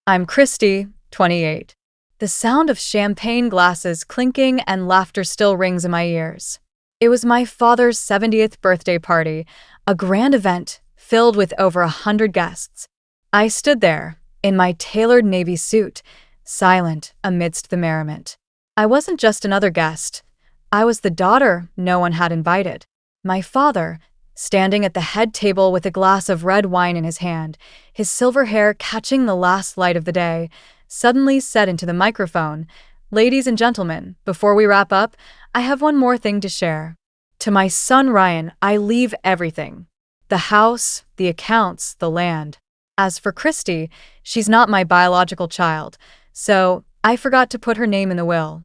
I'm Christie, 28. The sound of champagne glasses clinking and laughter still rings in my ears. It was my father's 70th birthday party, a grand event filled with over 100 guests. I stood there, in my tailored navy suit, silent amidst the merriment. I wasn't just another guest. I was the daughter no one had invited. My father, standing at the head table with a glass of red wine in his hand, his silver hair catching the last light of the day, suddenly said into the microphone, "Ladies and gentlemen, before we wrap up, I have one more thing to share. To my son Ryan, I leave everything. The house, the accounts, the land. As for Christie, she's not my biological child, so I forgot to put her name in the will."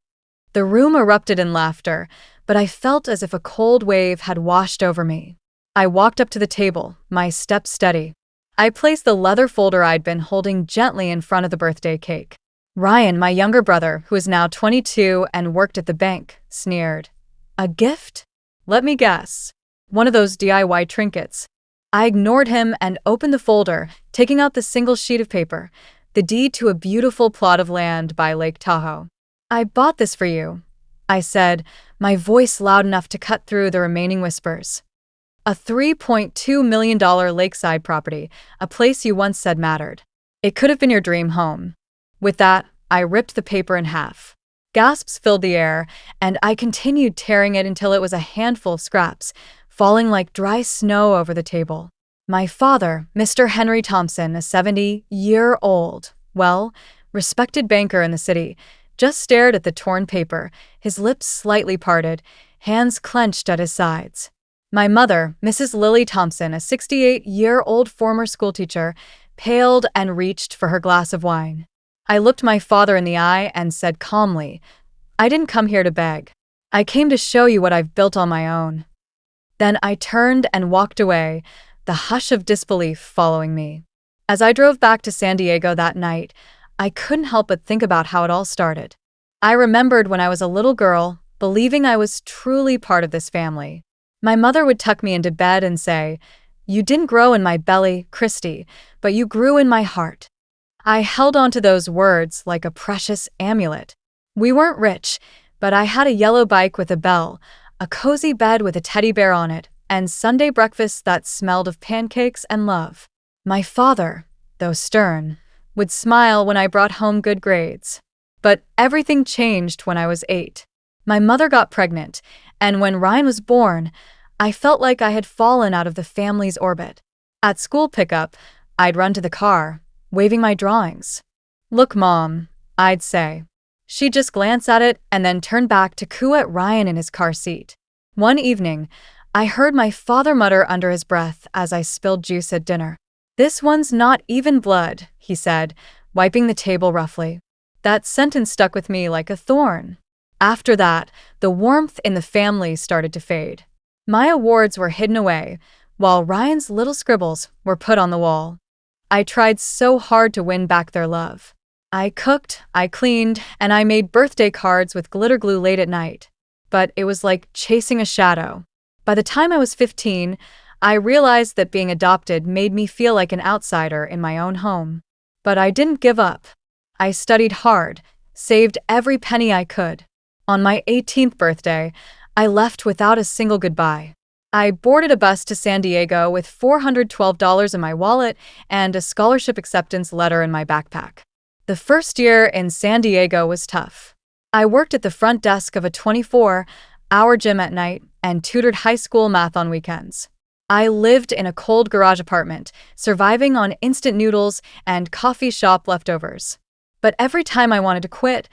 The room erupted in laughter, but I felt as if a cold wave had washed over me. I walked up to the table, my step steady. I placed the leather folder I'd been holding gently in front of the birthday cake. Ryan, my younger brother, who is now 22 and worked at the bank, sneered. "A gift? Let me guess. One of those DIY trinkets." I ignored him and opened the folder, taking out the single sheet of paper, the deed to a beautiful plot of land by Lake Tahoe. "I bought this for you," I said, my voice loud enough to cut through the remaining whispers. "A $3.2 million lakeside property, a place you once said mattered. It could have been your dream home." With that, I ripped the paper in half. Gasps filled the air, and I continued tearing it until it was a handful of scraps, falling like dry snow over the table. My father, Mr. Henry Thompson, a 70-year-old, respected banker in the city, just stared at the torn paper, his lips slightly parted, hands clenched at his sides. My mother, Mrs. Lily Thompson, a 68-year-old former schoolteacher, paled and reached for her glass of wine. I looked my father in the eye and said calmly, "I didn't come here to beg. I came to show you what I've built on my own." Then I turned and walked away, the hush of disbelief following me. As I drove back to San Diego that night, I couldn't help but think about how it all started. I remembered when I was a little girl, believing I was truly part of this family. My mother would tuck me into bed and say, "You didn't grow in my belly, Christie, but you grew in my heart." I held on to those words like a precious amulet. We weren't rich, but I had a yellow bike with a bell, a cozy bed with a teddy bear on it, and Sunday breakfasts that smelled of pancakes and love. My father, though stern, would smile when I brought home good grades. But everything changed when I was 8. My mother got pregnant, and when Ryan was born, I felt like I had fallen out of the family's orbit. At school pickup, I'd run to the car, waving my drawings. "Look, Mom," I'd say. She'd just glance at it and then turn back to coo at Ryan in his car seat. One evening, I heard my father mutter under his breath as I spilled juice at dinner. "This one's not even blood," he said, wiping the table roughly. That sentence stuck with me like a thorn. After that, the warmth in the family started to fade. My awards were hidden away, while Ryan's little scribbles were put on the wall. I tried so hard to win back their love. I cooked, I cleaned, and I made birthday cards with glitter glue late at night. But it was like chasing a shadow. By the time I was 15, I realized that being adopted made me feel like an outsider in my own home. But I didn't give up. I studied hard, saved every penny I could. On my 18th birthday, I left without a single goodbye. I boarded a bus to San Diego with $412 in my wallet and a scholarship acceptance letter in my backpack. The first year in San Diego was tough. I worked at the front desk of a 24-hour gym at night and tutored high school math on weekends. I lived in a cold garage apartment, surviving on instant noodles and coffee shop leftovers. But every time I wanted to quit,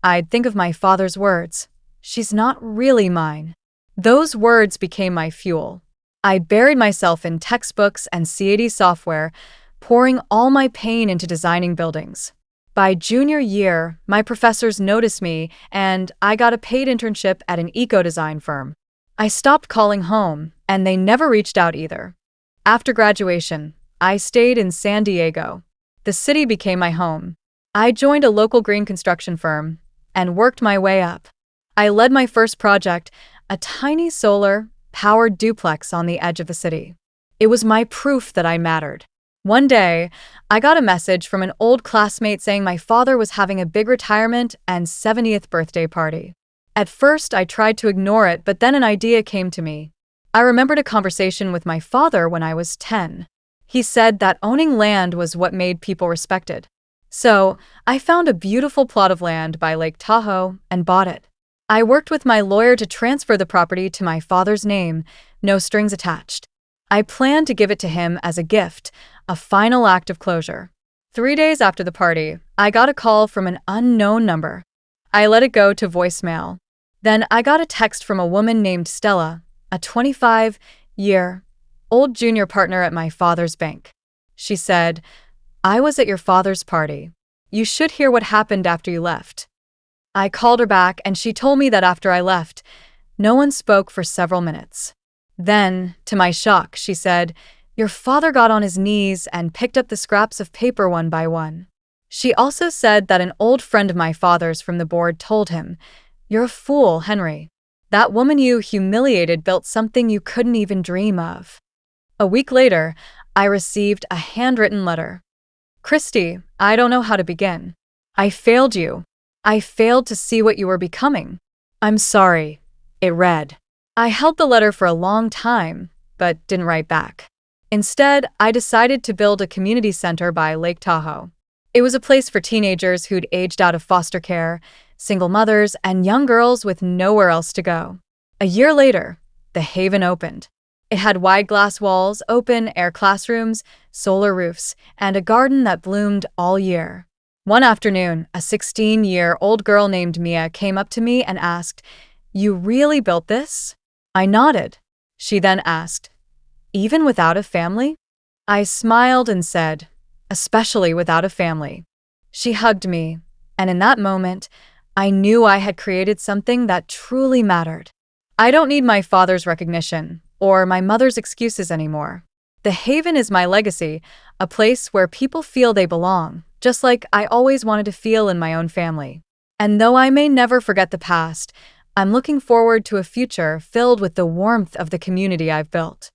I'd think of my father's words, "She's not really mine." Those words became my fuel. I buried myself in textbooks and CAD software, pouring all my pain into designing buildings. By junior year, my professors noticed me, and I got a paid internship at an eco-design firm. I stopped calling home, and they never reached out either. After graduation, I stayed in San Diego. The city became my home. I joined a local green construction firm and worked my way up. I led my first project, a tiny solar-powered duplex on the edge of the city. It was my proof that I mattered. One day, I got a message from an old classmate saying my father was having a big retirement and 70th birthday party. At first, I tried to ignore it, but then an idea came to me. I remembered a conversation with my father when I was 10. He said that owning land was what made people respected. So, I found a beautiful plot of land by Lake Tahoe and bought it. I worked with my lawyer to transfer the property to my father's name, no strings attached. I planned to give it to him as a gift, a final act of closure. 3 days after the party, I got a call from an unknown number. I let it go to voicemail. Then I got a text from a woman named Stella, a 25-year-old junior partner at my father's bank. She said, "I was at your father's party. You should hear what happened after you left." I called her back and she told me that after I left, no one spoke for several minutes. Then, to my shock, she said, "Your father got on his knees and picked up the scraps of paper one by one." She also said that an old friend of my father's from the board told him, "You're a fool, Henry. That woman you humiliated built something you couldn't even dream of." A week later, I received a handwritten letter. "Christie, I don't know how to begin. I failed you. I failed to see what you were becoming. I'm sorry," it read. I held the letter for a long time, but didn't write back. Instead, I decided to build a community center by Lake Tahoe. It was a place for teenagers who'd aged out of foster care, single mothers, and young girls with nowhere else to go. A year later, the Haven opened. It had wide glass walls, open-air classrooms, solar roofs, and a garden that bloomed all year. One afternoon, a 16-year-old girl named Mia came up to me and asked, "You really built this?" I nodded. She then asked, "Even without a family?" I smiled and said, "Especially without a family." She hugged me, and in that moment, I knew I had created something that truly mattered. I don't need my father's recognition or my mother's excuses anymore. The Haven is my legacy, a place where people feel they belong, just like I always wanted to feel in my own family. And though I may never forget the past, I'm looking forward to a future filled with the warmth of the community I've built.